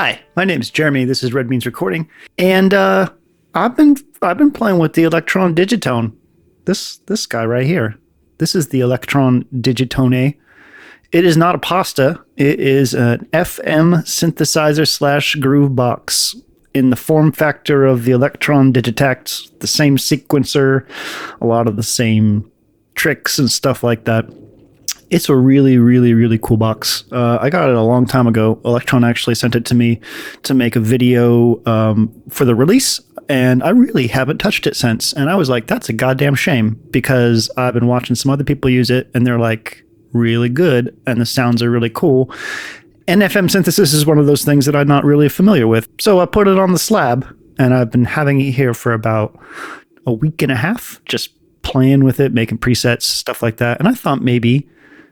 Hi, my name is Jeremy. This is Red Beans Recording, and I've been playing with the Elektron Digitone. This guy right here. This is the Elektron Digitone. It is not a pasta. It is an FM synthesizer / groove box in the form factor of the Elektron Digitakt. The same sequencer, a lot of the same tricks and stuff like that. It's a really, really, really cool box. I got it a long time ago. Elektron actually sent it to me to make a video for the release, and I really haven't touched it since. And I was like, that's a goddamn shame, because I've been watching some other people use it, and they're like really good, and the sounds are really cool. And FM synthesis is one of those things that I'm not really familiar with. So I put it on the slab, and I've been having it here for about a week and a half, just playing with it, making presets, stuff like that. And I thought maybe,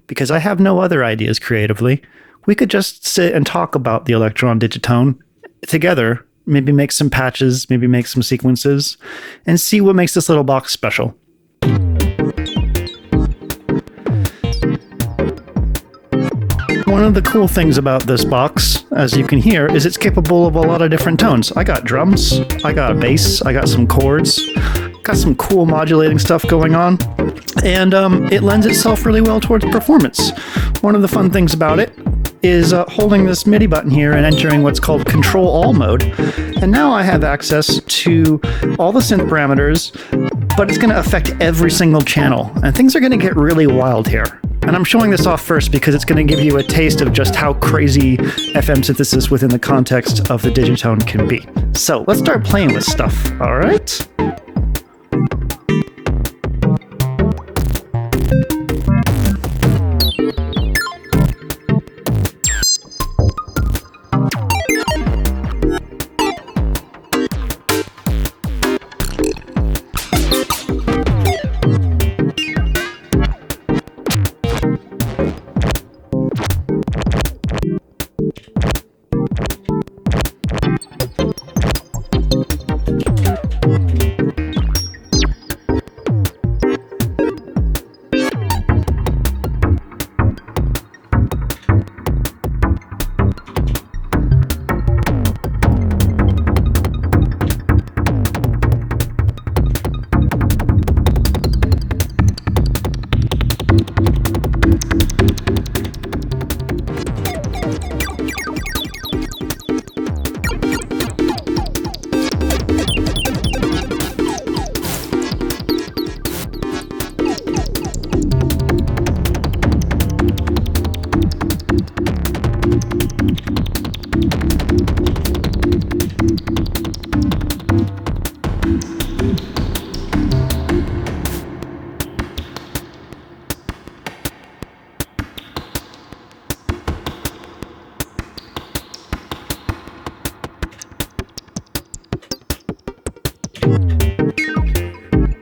because I have no other ideas creatively, we could just sit and talk about the Elektron Digitone together, maybe make some patches, maybe make some sequences, and see what makes this little box special. One of the cool things about this box, as you can hear, is it's capable of a lot of different tones. I got drums, I got a bass, I got some chords, got some cool modulating stuff going on, and it lends itself really well towards performance. One of the fun things about it is holding this MIDI button here and entering what's called Control-All mode. And now I have access to all the synth parameters, but it's going to affect every single channel. And things are going to get really wild here. And I'm showing this off first because it's going to give you a taste of just how crazy FM synthesis within the context of the Digitone can be. So let's start playing with stuff, all right?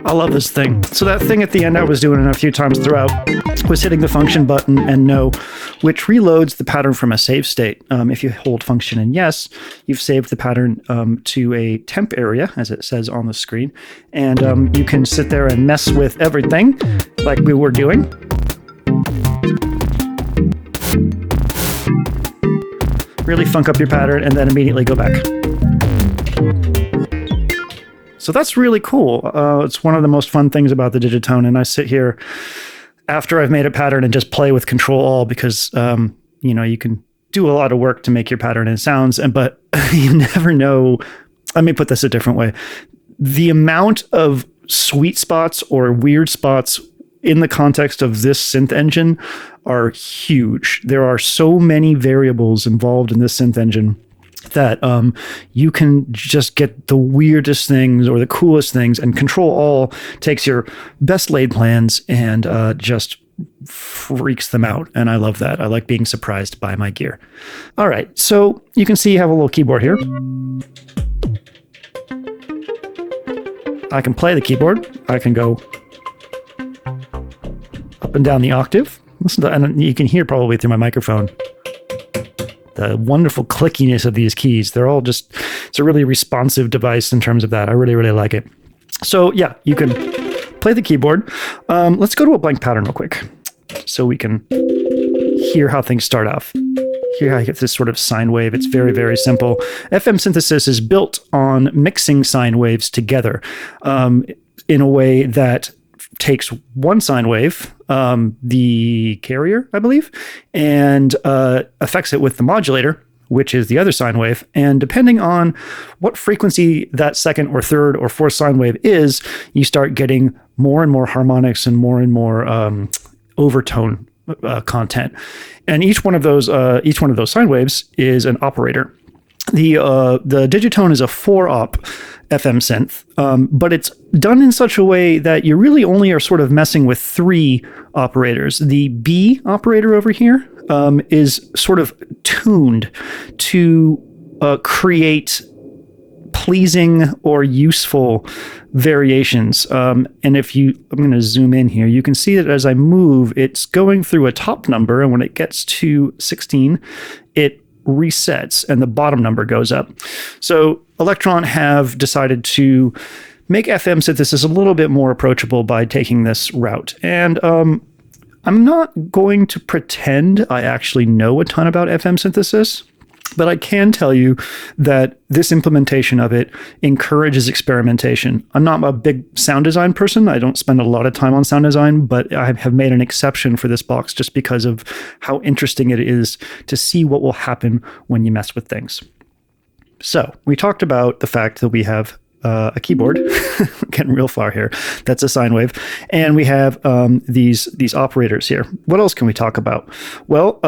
I love this thing. So that thing at the end I was doing it a few times throughout was hitting the function button and no, which reloads the pattern from a save state. If you hold function and yes, you've saved the pattern to a temp area, as it says on the screen. And you can sit there and mess with everything like we were doing. Really funk up your pattern and then immediately go back. So that's really cool. It's one of the most fun things about the Digitone. And I sit here after I've made a pattern and just play with Control-All because, you can do a lot of work to make your pattern and sounds, but you never know. Let me put this a different way. The amount of sweet spots or weird spots in the context of this synth engine are huge. There are so many variables involved in this synth engine that you can just get the weirdest things or the coolest things, and Control-All takes your best laid plans and just freaks them out. And I love that. I like being surprised by my gear. All right, so you can see you have a little keyboard here. I can play the keyboard. I can go up and down the octave. Listen to, and you can hear probably through my microphone the wonderful clickiness of these keys. They're all just, it's a really responsive device in terms of that. I really, really like it. So yeah, you can play the keyboard. Let's go to a blank pattern real quick so we can hear how things start off. Here I get this sort of sine wave. It's very, very simple. FM synthesis is built on mixing sine waves together in a way that takes one sine wave, the carrier, I believe, and affects it with the modulator, which is the other sine wave. And depending on what frequency that second or third or fourth sine wave is, you start getting more and more harmonics and more overtone content. And each one of those sine waves is an operator. The Digitone is a 4-op FM synth, but it's done in such a way that you really only are sort of messing with 3 operators. The B operator over here is sort of tuned to create pleasing or useful variations. And I'm going to zoom in here, you can see that as I move, it's going through a top number, and when it gets to 16, it resets and the bottom number goes up. So Elektron have decided to make FM synthesis a little bit more approachable by taking this route. And I'm not going to pretend I actually know a ton about FM synthesis, but I can tell you that this implementation of it encourages experimentation. I'm not a big sound design person. I don't spend a lot of time on sound design, but I have made an exception for this box just because of how interesting it is to see what will happen when you mess with things. So we talked about the fact that we have a keyboard, getting real far here, that's a sine wave, and we have these operators here. What else can we talk about? Well,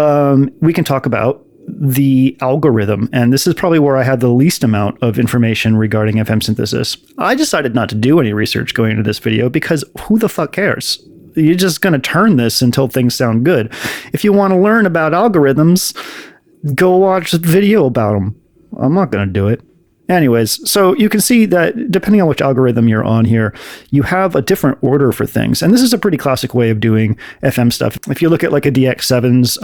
we can talk about the algorithm, and this is probably where I had the least amount of information regarding FM synthesis. I decided not to do any research going into this video because who the fuck cares? You're just going to turn this until things sound good. If you want to learn about algorithms, go watch a video about them. I'm not going to do it. Anyways, so you can see that depending on which algorithm you're on here, you have a different order for things. And this is a pretty classic way of doing FM stuff. If you look at like a DX7's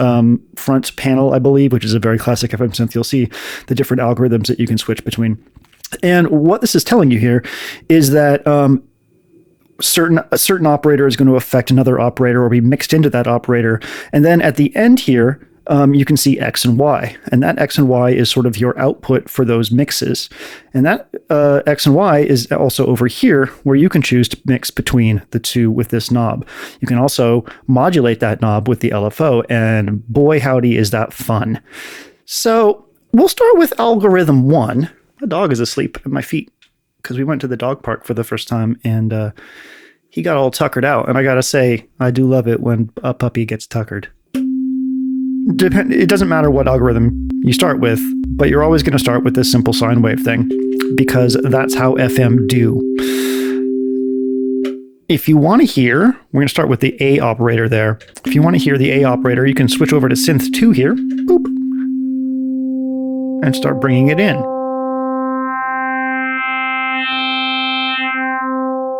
front panel, I believe, which is a very classic FM synth, you'll see the different algorithms that you can switch between. And what this is telling you here is that a certain operator is going to affect another operator or be mixed into that operator. And then at the end here, you can see X and Y, and that X and Y is sort of your output for those mixes. And that X and Y is also over here where you can choose to mix between the two with this knob. You can also modulate that knob with the LFO, and boy, howdy, is that fun. So we'll start with algorithm 1. The dog is asleep at my feet because we went to the dog park for the first time, and he got all tuckered out. And I got to say, I do love it when a puppy gets tuckered. It doesn't matter what algorithm you start with, but you're always going to start with this simple sine wave thing because that's how FM do. If you want to hear, we're going to start with the A operator there. If you want to hear the A operator, you can switch over to synth 2 here, boop, and start bringing it in.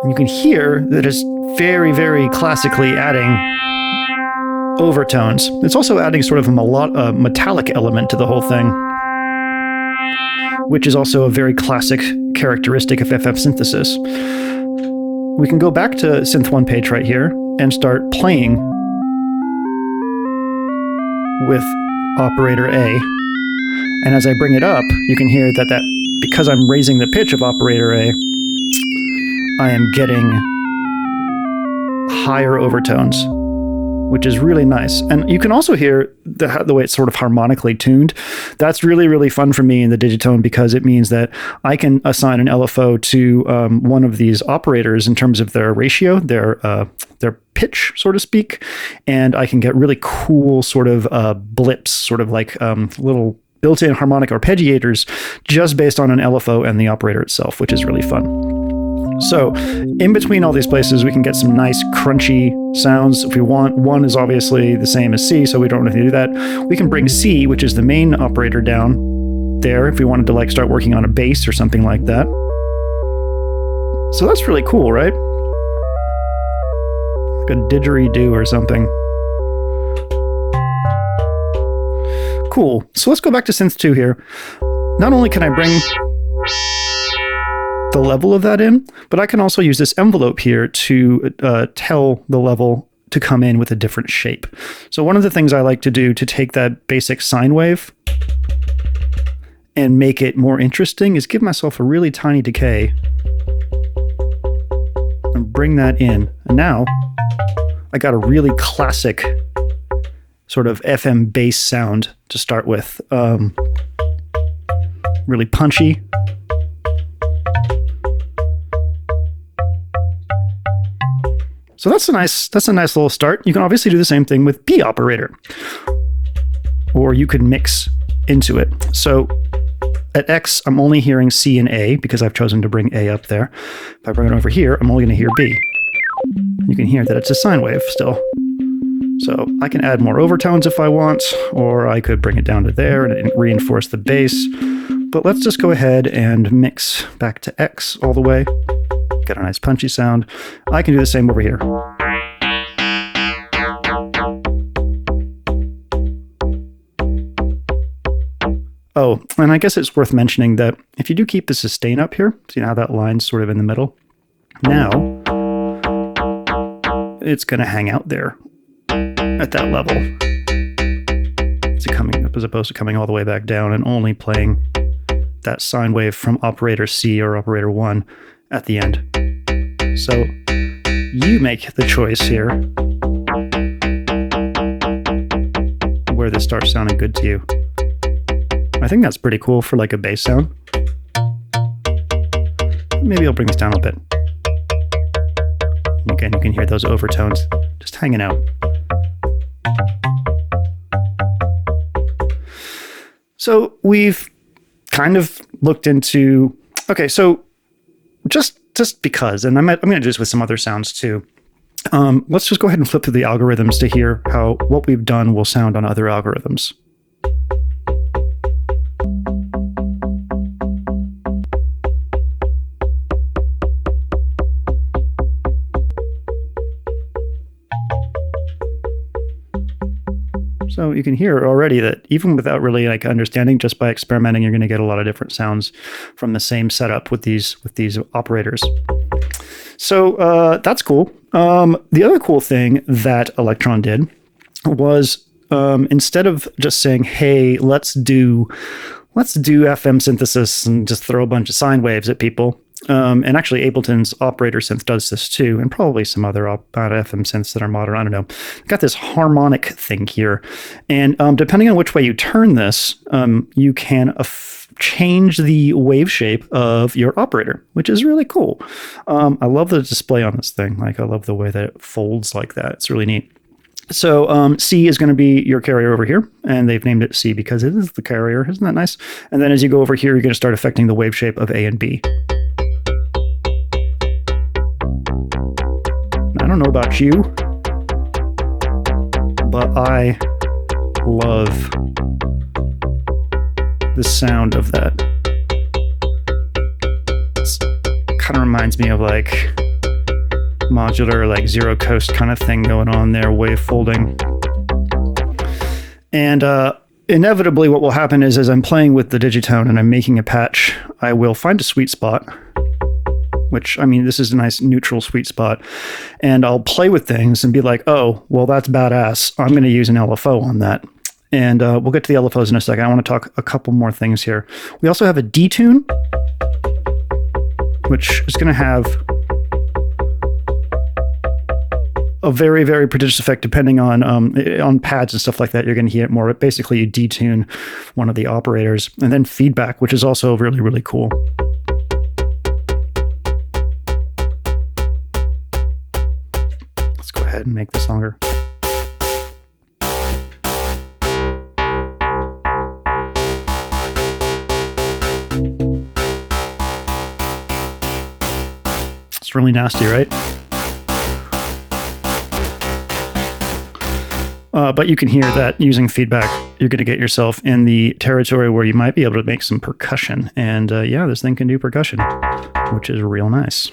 And you can hear that it's very, very classically adding overtones. It's also adding sort of a metallic element to the whole thing, which is also a very classic characteristic of FF synthesis. We can go back to Synth 1 page right here and start playing with operator A. And as I bring it up, you can hear that because I'm raising the pitch of operator A, I am getting higher overtones, which is really nice. And you can also hear the way it's sort of harmonically tuned. That's really, really fun for me in the Digitone because it means that I can assign an LFO to one of these operators in terms of their ratio, their pitch, so to speak, and I can get really cool sort of blips, sort of like little built-in harmonic arpeggiators just based on an LFO and the operator itself, which is really fun. So in between all these places, we can get some nice crunchy sounds if we want. 1 is obviously the same as C, so we don't need to do that. We can bring C, which is the main operator, down there if we wanted to like start working on a bass or something like that. So that's really cool, right? Like a didgeridoo or something. Cool. So let's go back to Synth 2 here. Not only can I bring the level of that in, but I can also use this envelope here to tell the level to come in with a different shape. So one of the things I like to do to take that basic sine wave and make it more interesting is give myself a really tiny decay and bring that in. And now I got a really classic sort of FM bass sound to start with. Really punchy. So that's a nice little start. You can obviously do the same thing with B operator, or you could mix into it. So at X, I'm only hearing C and A because I've chosen to bring A up there. If I bring it over here, I'm only going to hear B. You can hear that it's a sine wave still. So I can add more overtones if I want, or I could bring it down to there and reinforce the bass. But let's just go ahead and mix back to X all the way. Got a nice punchy sound. I can do the same over here. Oh, and I guess it's worth mentioning that if you do keep the sustain up here, see how that line's sort of in the middle? Now, it's going to hang out there at that level. It's coming up as opposed to coming all the way back down and only playing that sine wave from operator C or operator 1 at the end. So you make the choice here where this starts sounding good to you. I think that's pretty cool for like a bass sound. Maybe I'll bring this down a bit. Again, you can hear those overtones just hanging out. So we've kind of looked into, okay, so just because, and I'm going to do this with some other sounds too. Let's just go ahead and flip through the algorithms to hear how what we've done will sound on other algorithms. So you can hear already that even without really like understanding, just by experimenting, you're going to get a lot of different sounds from the same setup with these operators. So that's cool. The other cool thing that Elektron did was instead of just saying, "Hey, let's do FM synthesis and just throw a bunch of sine waves at people." And actually, Ableton's operator synth does this too, and probably some other FM synths that are modern. I don't know. Got this harmonic thing here, and depending on which way you turn this, you can change the wave shape of your operator, which is really cool. I love the display on this thing. Like, I love the way that it folds like that. It's really neat. So C is going to be your carrier over here, and they've named it C because it is the carrier. Isn't that nice? And then as you go over here, you're going to start affecting the wave shape of A and B. I don't know about you, but I love the sound of that. It kind of reminds me of like modular, like zero coast kind of thing going on there, wave folding. And inevitably what will happen is as I'm playing with the Digitone and I'm making a patch, I will find a sweet spot, which, I mean, this is a nice neutral sweet spot. And I'll play with things and be like, oh, well, that's badass. I'm going to use an LFO on that. And we'll get to the LFOs in a second. I want to talk a couple more things here. We also have a detune, which is going to have a very, very prodigious effect depending on pads and stuff like that. You're going to hear it more. But basically, you detune one of the operators. And then feedback, which is also really, really cool. And make this longer. It's really nasty, right? But you can hear that using feedback, you're going to get yourself in the territory where you might be able to make some percussion. And yeah, this thing can do percussion, which is real nice.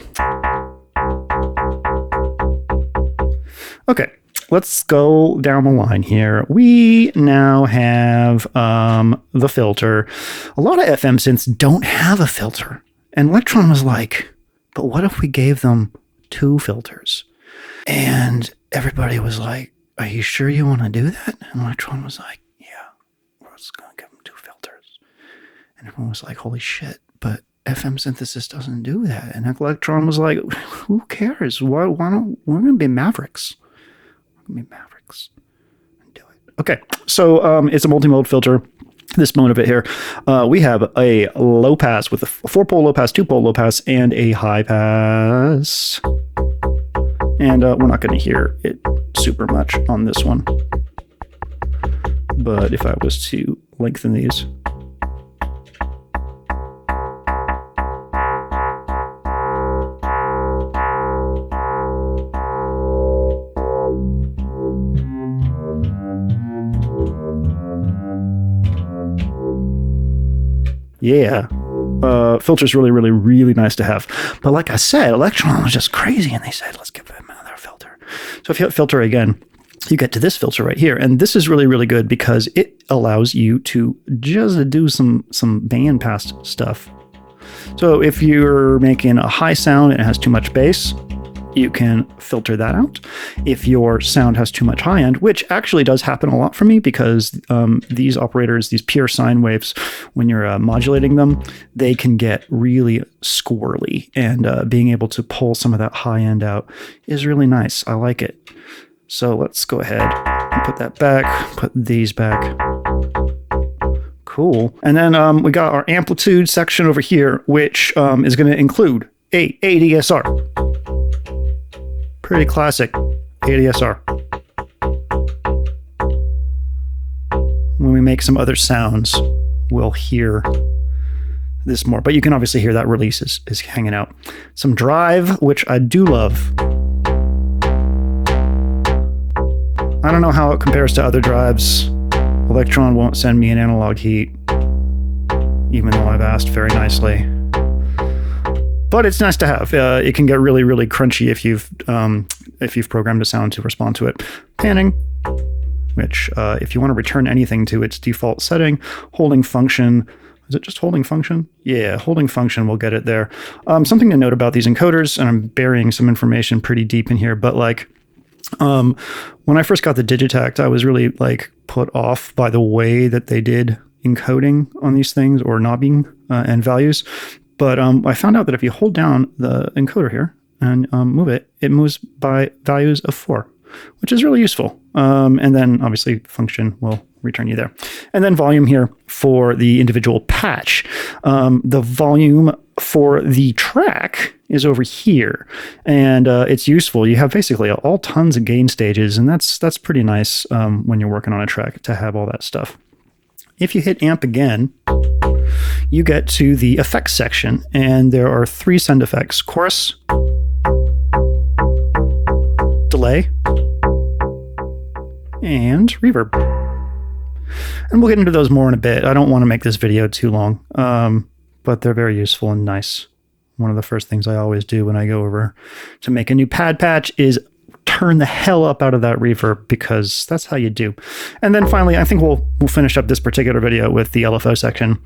Okay, let's go down the line here. We now have the filter. A lot of FM synths don't have a filter. And Elektron was like, but what if we gave them two filters? And everybody was like, "Are you sure you want to do that?" And Elektron was like, "Yeah, we're just going to give them 2 filters." And everyone was like, "Holy shit, but FM synthesis doesn't do that." And Elektron was like, "Who cares? Why don't we're going to be mavericks? We're going to be mavericks and do it." Okay, so it's a multimode filter. This moment of it here, we have a low pass with a 4-pole low pass, 2-pole low pass, and a high pass. And we're not going to hear it super much on this one. But if I was to lengthen these. Yeah. Filter's really, really, really nice to have. But like I said, Elektron was just crazy, and they said, let's give them another filter. So if you hit filter again, you get to this filter right here. And this is really, really good because it allows you to just do some bandpass stuff. So if you're making a high sound and it has too much bass, you can filter that out. If your sound has too much high end, which actually does happen a lot for me because these operators, these pure sine waves, when you're modulating them, they can get really squirrely, and being able to pull some of that high end out is really nice. I like it. So let's go ahead and put that back, put these back. Cool. And then we got our amplitude section over here, which is going to include a ADSR. Pretty classic ADSR. When we make some other sounds, we'll hear this more. But you can obviously hear that release is hanging out. Some drive, which I do love. I don't know how it compares to other drives. Elektron won't send me an analog heat, even though I've asked very nicely. But it's nice to have. It can get really, really crunchy if you've programmed a sound to respond to it. Panning, which if you want to return anything to its default setting, holding function. Is it just holding function? Yeah, holding function will get it there. Something to note about these encoders, and I'm burying some information pretty deep in here, but like when I first got the Digitact, I was really like put off by the way that they did encoding on these things, or knobbing and values. But I found out that if you hold down the encoder here and move it, it moves by values of 4, which is really useful. And then obviously function will return you there. And then volume here for the individual patch. The volume for the track is over here, and it's useful. You have basically all tons of gain stages, and that's pretty nice when you're working on a track to have all that stuff. If you hit amp again, you get to the effects section, and there are 3 send effects: chorus, delay, and reverb. And we'll get into those more in a bit. I don't want to make this video too long, but they're very useful and nice. One of the first things I always do when I go over to make a new pad patch is turn the hell up out of that reverb, because that's how you do. And then finally, I think we'll finish up this particular video with the LFO section.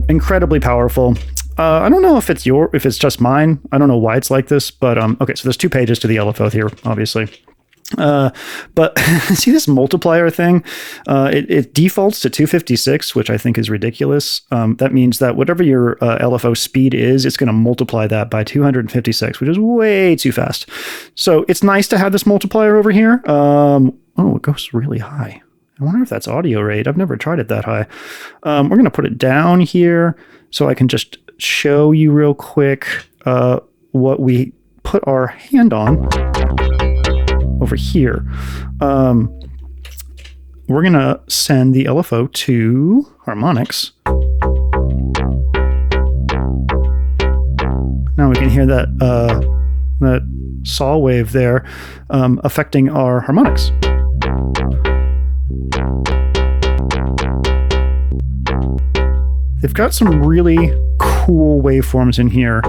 Incredibly powerful. I don't know if it's just mine. I don't know why it's like this, but okay. So there's 2 pages to the LFO here, obviously. But see this multiplier thing? It defaults to 256, which I think is ridiculous. That means that whatever your LFO speed is, it's going to multiply that by 256, which is way too fast. So it's nice to have this multiplier over here. Oh, it goes really high. I wonder if that's audio rate. I've never tried it that high. We're going to put it down here so I can just show you real quick what we put our hand on. Over here, we're going to send the LFO to Harmonics. Now we can hear that saw wave there affecting our harmonics. They've got some really cool waveforms in here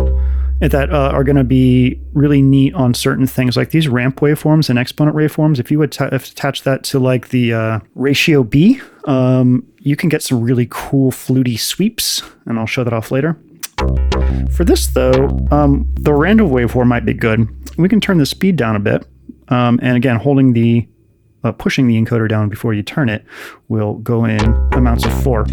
that are going to be really neat on certain things, like these ramp waveforms and exponent waveforms. If you would attach that to like the ratio B, you can get some really cool fluty sweeps, and I'll show that off later. For this though, the random waveform might be good. We can turn the speed down a bit. And again, holding the pushing the encoder down before you turn it will go in amounts of 4.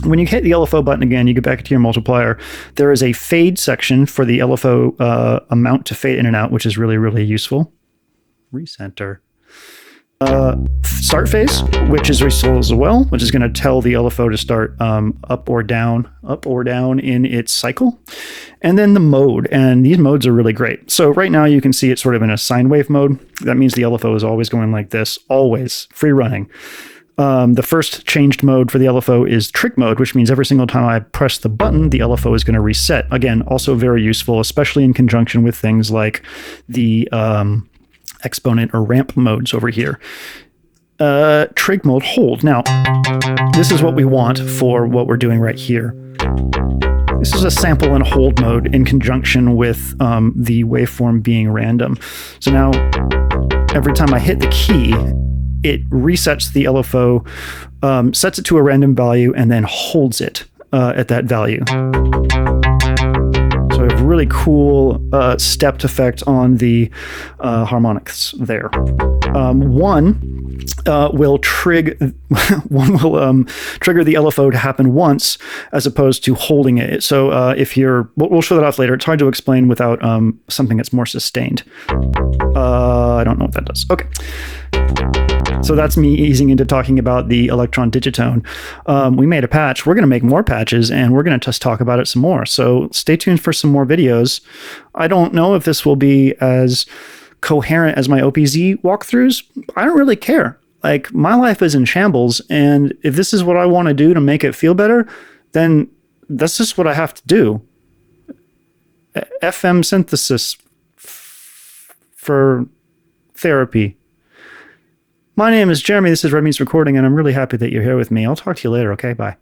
When you hit the LFO button again, you get back to your multiplier. There is a fade section for the LFO amount to fade in and out, which is really, really useful. Recenter. Start phase, which is useful as well, which is going to tell the LFO to start up or down in its cycle. And then the mode, and these modes are really great. So right now you can see it's sort of in a sine wave mode. That means the LFO is always going like this, always free running. The first changed mode for the LFO is trick mode, which means every single time I press the button, the LFO is going to reset. Again, also very useful, especially in conjunction with things like the exponent or ramp modes over here. Trig mode hold. Now, this is what we want for what we're doing right here. This is a sample and hold mode in conjunction with the waveform being random. So now, every time I hit the key, it resets the LFO, sets it to a random value, and then holds it at that value. So I have really cool stepped effect on the harmonics there. One will trigger the LFO to happen once as opposed to holding it. So if you're, we'll show that off later. It's hard to explain without something that's more sustained. I don't know what that does. Okay. So that's me easing into talking about the Elektron Digitone. We made a patch. We're going to make more patches, and we're going to just talk about it some more. So stay tuned for some more videos. I don't know if this will be as coherent as my OPZ walkthroughs. I don't really care. Like, my life is in shambles, and if this is what I want to do to make it feel better, then that's just what I have to do. FM synthesis for therapy. My name is Jeremy. This is Red Means Recording, and I'm really happy that you're here with me. I'll talk to you later, okay? Bye.